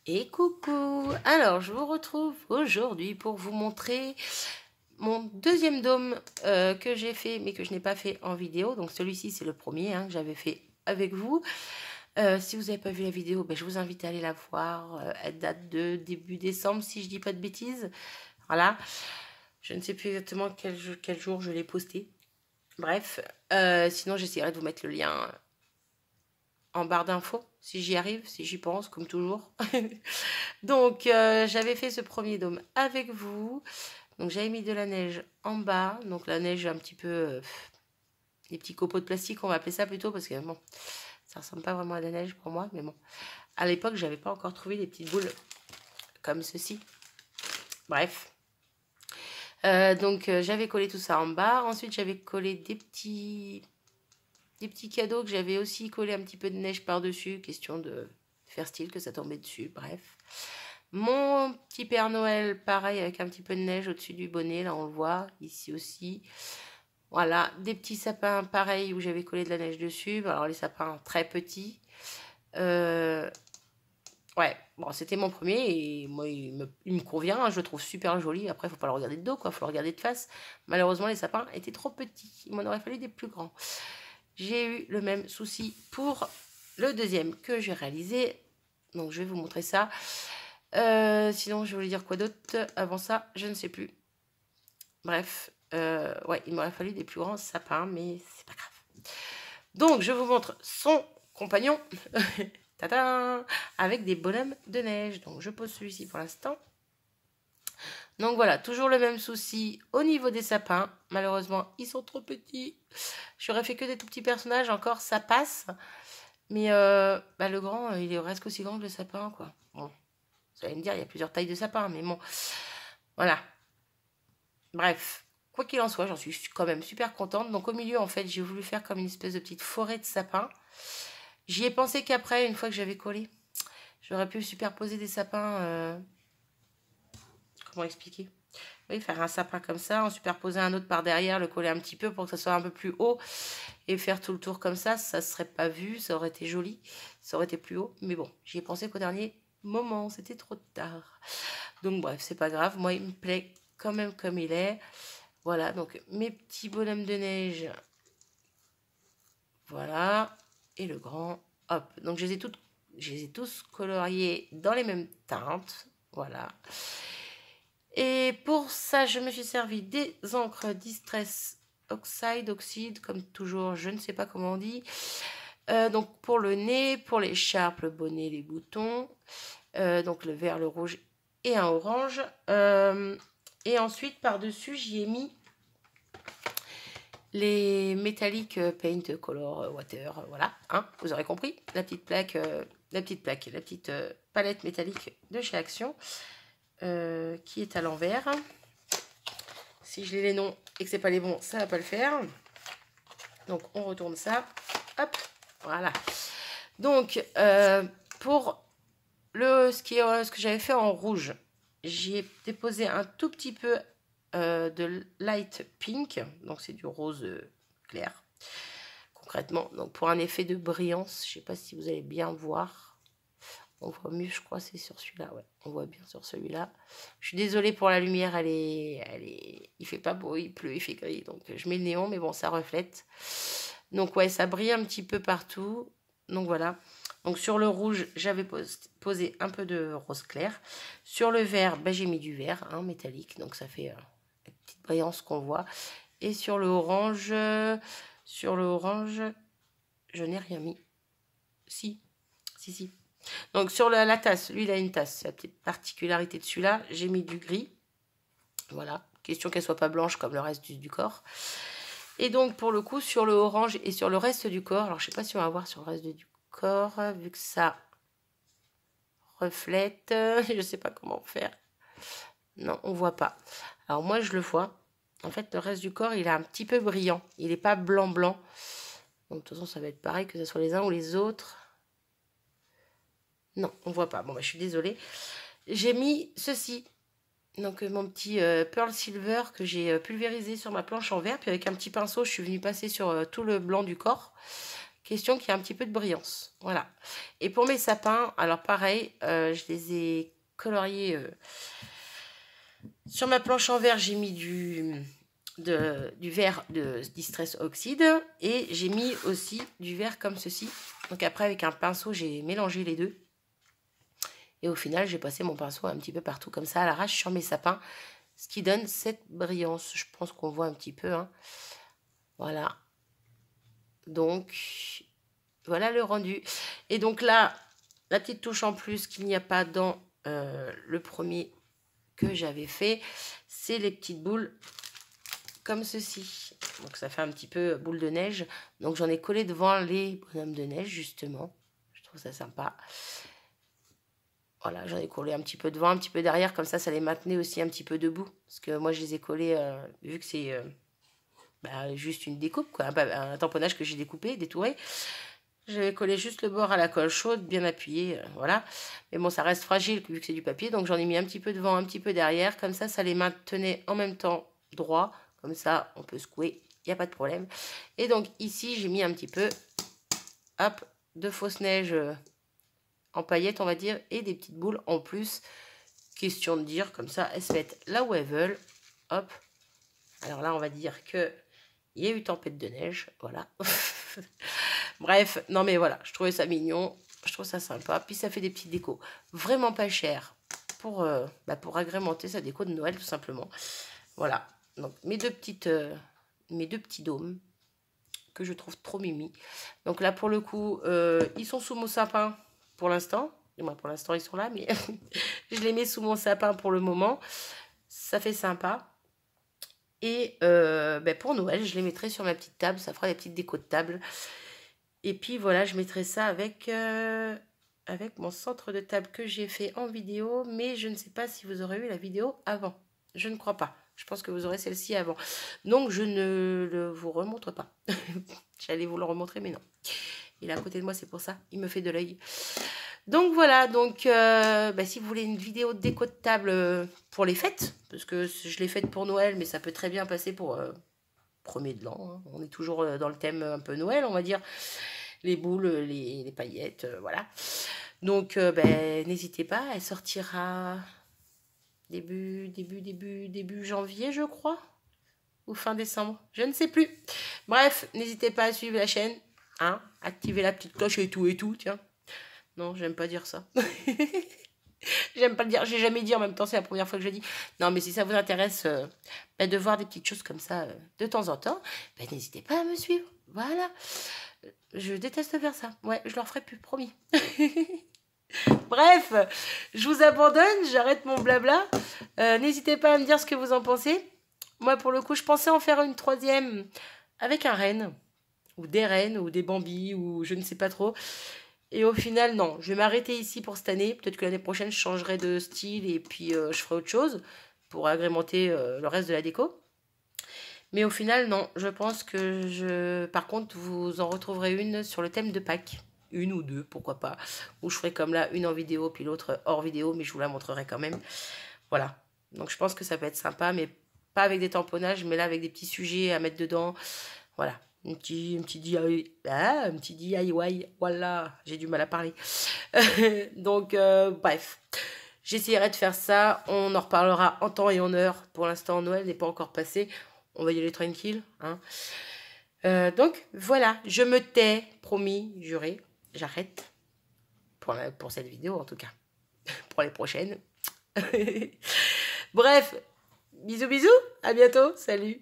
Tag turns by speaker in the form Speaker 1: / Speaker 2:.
Speaker 1: Et coucou! Alors, je vous retrouve aujourd'hui pour vous montrer mon deuxième dôme que j'ai fait, mais que je n'ai pas fait en vidéo. Donc, celui-ci, c'est le premier que j'avais fait avec vous. Si vous n'avez pas vu la vidéo, ben, je vous invite à aller la voir. Elle date de début décembre, si je dis pas de bêtises. Voilà. Je ne sais plus exactement quel jour je l'ai posté. Bref. Sinon, j'essaierai de vous mettre le lien en barre d'infos, si j'y arrive, si j'y pense, comme toujours. Donc, j'avais fait ce premier dôme avec vous. Donc, j'avais mis de la neige en bas. Donc, la neige un petit peu... les petits copeaux de plastique, on va appeler ça plutôt, parce que bon, ça ressemble pas vraiment à de la neige pour moi. Mais bon, à l'époque, j'avais pas encore trouvé des petites boules comme ceci. Bref. Donc, j'avais collé tout ça en bas. Ensuite, j'avais collé des petits cadeaux que j'avais aussi collé un petit peu de neige par-dessus, question de faire style que ça tombait dessus, bref. Mon petit Père Noël, pareil, avec un petit peu de neige au-dessus du bonnet, là on le voit, ici aussi. Voilà, des petits sapins pareils où j'avais collé de la neige dessus, alors les sapins très petits. Ouais, bon, c'était mon premier et moi il me convient, je le trouve super joli. Après, il faut pas le regarder de dos, quoi, faut le regarder de face. Malheureusement, les sapins étaient trop petits, il m'en aurait fallu des plus grands. J'ai eu le même souci pour le deuxième que j'ai réalisé. Donc, je vais vous montrer ça. Sinon, je voulais dire quoi d'autre avant ça, je ne sais plus. Bref, ouais, il m'aurait fallu des plus grands sapins, mais c'est pas grave. Donc, je vous montre son compagnon. Tadam! Avec des bonhommes de neige. Donc, je pose celui-ci pour l'instant. Donc voilà, toujours le même souci au niveau des sapins. Malheureusement, ils sont trop petits. J'aurais fait que des tout petits personnages, encore ça passe. Mais le grand, il est presque aussi grand que le sapin, quoi. Bon, vous allez me dire, il y a plusieurs tailles de sapin, mais bon, voilà. Bref, quoi qu'il en soit, j'en suis quand même super contente. Donc au milieu, en fait, j'ai voulu faire comme une espèce de petite forêt de sapins. J'y ai pensé qu'après, une fois que j'avais collé, j'aurais pu superposer des sapins. Comment expliquer? Oui, faire un sapin comme ça, en superposer un autre par derrière, le coller un petit peu pour que ça soit un peu plus haut et faire tout le tour comme ça ne serait pas vu, ça aurait été joli, ça aurait été plus haut. Mais bon, j'y ai pensé qu'au dernier moment, c'était trop tard. Donc bref, c'est pas grave, moi il me plaît quand même comme il est. Voilà, donc mes petits bonhommes de neige, voilà, et le grand, hop. Donc je les ai tous coloriés dans les mêmes teintes, voilà. Et pour ça, je me suis servi des encres Distress Oxide, comme toujours, je ne sais pas comment on dit. Donc pour le nez, pour l'écharpe, le bonnet, les boutons. Donc le vert, le rouge et un orange. Et ensuite, par-dessus, j'y ai mis les Metallic Paint Color Water. Voilà, vous aurez compris. La petite palette métallique de chez Action. Qui est à l'envers. Si je lis les noms et que c'est pas les bons, ça va pas le faire. Donc on retourne ça. Hop, voilà. Donc pour ce que j'avais fait en rouge, j'y ai déposé un tout petit peu de light pink. Donc c'est du rose clair. Concrètement, donc pour un effet de brillance, je sais pas si vous allez bien voir. On voit mieux, je crois, c'est sur celui-là. Ouais, on voit bien sur celui-là. Je suis désolée pour la lumière, il fait pas beau, il pleut, il fait gris. Donc je mets le néon, mais bon, ça reflète. Donc ouais, ça brille un petit peu partout. Donc voilà. Donc sur le rouge, j'avais posé un peu de rose clair. Sur le vert, j'ai mis du vert métallique. Donc ça fait la petite brillance qu'on voit. Et sur le orange, je n'ai rien mis. Si. Donc sur la tasse, lui il a une tasse, c'est la petite particularité de celui-là, j'ai mis du gris. Voilà, question qu'elle soit pas blanche comme le reste du corps. Et donc pour le coup sur le orange et sur le reste du corps, alors je sais pas si on va voir sur le reste du corps, vu que ça reflète, je sais pas comment faire. Non, on voit pas. Alors moi je le vois. En fait le reste du corps il est un petit peu brillant, il n'est pas blanc. Donc de toute façon ça va être pareil que ce soit les uns ou les autres. Non, on voit pas. Bon, je suis désolée. J'ai mis ceci. Donc, mon petit Pearl Silver que j'ai pulvérisé sur ma planche en verre. Puis avec un petit pinceau, je suis venue passer sur tout le blanc du corps. question qu'il y ait un petit peu de brillance. Voilà. Et pour mes sapins, alors pareil, je les ai coloriés sur ma planche en verre. J'ai mis du verre de Distress Oxide et j'ai mis aussi du verre comme ceci. Donc après, avec un pinceau, j'ai mélangé les deux. Et au final, j'ai passé mon pinceau un petit peu partout comme ça à l'arrache sur mes sapins. Ce qui donne cette brillance. Je pense qu'on voit un petit peu. Hein. Voilà. Donc, voilà le rendu. Et donc là, la petite touche en plus qu'il n'y a pas dans le premier que j'avais fait, c'est les petites boules comme ceci. Donc ça fait un petit peu boule de neige. Donc j'en ai collé devant les bonhommes de neige justement. Je trouve ça sympa. Voilà, j'en ai collé un petit peu devant, un petit peu derrière. Comme ça les maintenait aussi un petit peu debout. Parce que moi je les ai collés, vu que c'est juste une découpe, quoi, un tamponnage que j'ai découpé, détouré. J'avais collé juste le bord à la colle chaude, bien appuyé, voilà. Mais bon, ça reste fragile vu que c'est du papier. Donc j'en ai mis un petit peu devant, un petit peu derrière. Comme ça les maintenait en même temps droit. Comme ça, on peut secouer, il n'y a pas de problème. Et donc ici, j'ai mis un petit peu, hop, de fausse neige en paillettes, on va dire, et des petites boules en plus. Question de dire, comme ça, elles se mettent là où elles veulent. Hop. Alors là, on va dire que il y a eu tempête de neige, voilà. Bref, non mais voilà, je trouvais ça mignon, je trouve ça sympa. Puis ça fait des petites décos vraiment pas chères pour agrémenter sa déco de Noël tout simplement. Voilà. Donc mes deux petits dômes que je trouve trop mimi. Donc là pour le coup, ils sont sous mon sapin pour l'instant. Moi pour l'instant ils sont là, mais je les mets sous mon sapin pour le moment. Ça fait sympa. Et pour Noël, je les mettrai sur ma petite table. Ça fera des petites décos de table. Et puis voilà, je mettrai ça avec mon centre de table que j'ai fait en vidéo. Mais je ne sais pas si vous aurez eu la vidéo avant. Je ne crois pas. Je pense que vous aurez celle-ci avant. Donc, je ne le vous remontre pas. J'allais vous le remontrer, mais non. Il est à côté de moi, c'est pour ça. Il me fait de l'œil. Donc, voilà. Donc, si vous voulez une vidéo de déco de table pour les fêtes, parce que je l'ai faite pour Noël, mais ça peut très bien passer pour premier de l'an. Hein. On est toujours dans le thème un peu Noël, on va dire. Les boules, les paillettes, voilà. Donc, n'hésitez pas. Elle sortira... Début janvier, je crois. Ou fin décembre. Je ne sais plus. Bref, n'hésitez pas à suivre la chaîne. Hein, activer la petite cloche et tout, tiens. Non, j'aime pas dire ça. J'aime pas le dire. J'ai jamais dit en même temps, c'est la première fois que je le dis. Non, mais si ça vous intéresse de voir des petites choses comme ça de temps en temps, n'hésitez pas à me suivre. Voilà. Je déteste faire ça. Ouais, je leur ferai plus, promis. Bref, je vous abandonne, j'arrête mon blabla. N'hésitez pas à me dire ce que vous en pensez. Moi, pour le coup, je pensais en faire une troisième avec un renne, ou des rennes, ou des bambis, ou je ne sais pas trop. Et au final, non, je vais m'arrêter ici pour cette année. Peut-être que l'année prochaine, je changerai de style et puis je ferai autre chose pour agrémenter le reste de la déco. Mais au final, non, je pense que par contre, vous en retrouverez une sur le thème de Pâques. Une ou deux, pourquoi pas. Ou je ferai comme là, une en vidéo, puis l'autre hors vidéo, mais je vous la montrerai quand même. Voilà. Donc je pense que ça peut être sympa, mais pas avec des tamponnages, mais là avec des petits sujets à mettre dedans. Voilà. Un petit DIY. Voilà. J'ai du mal à parler. Donc, bref. J'essaierai de faire ça. On en reparlera en temps et en heure. Pour l'instant, Noël n'est pas encore passé. On va y aller tranquille. Hein. Donc, voilà. Je me tais. Promis, juré. J'arrête. Pour cette vidéo, en tout cas. Pour les prochaines. Bref. Bisous, bisous. À bientôt. Salut.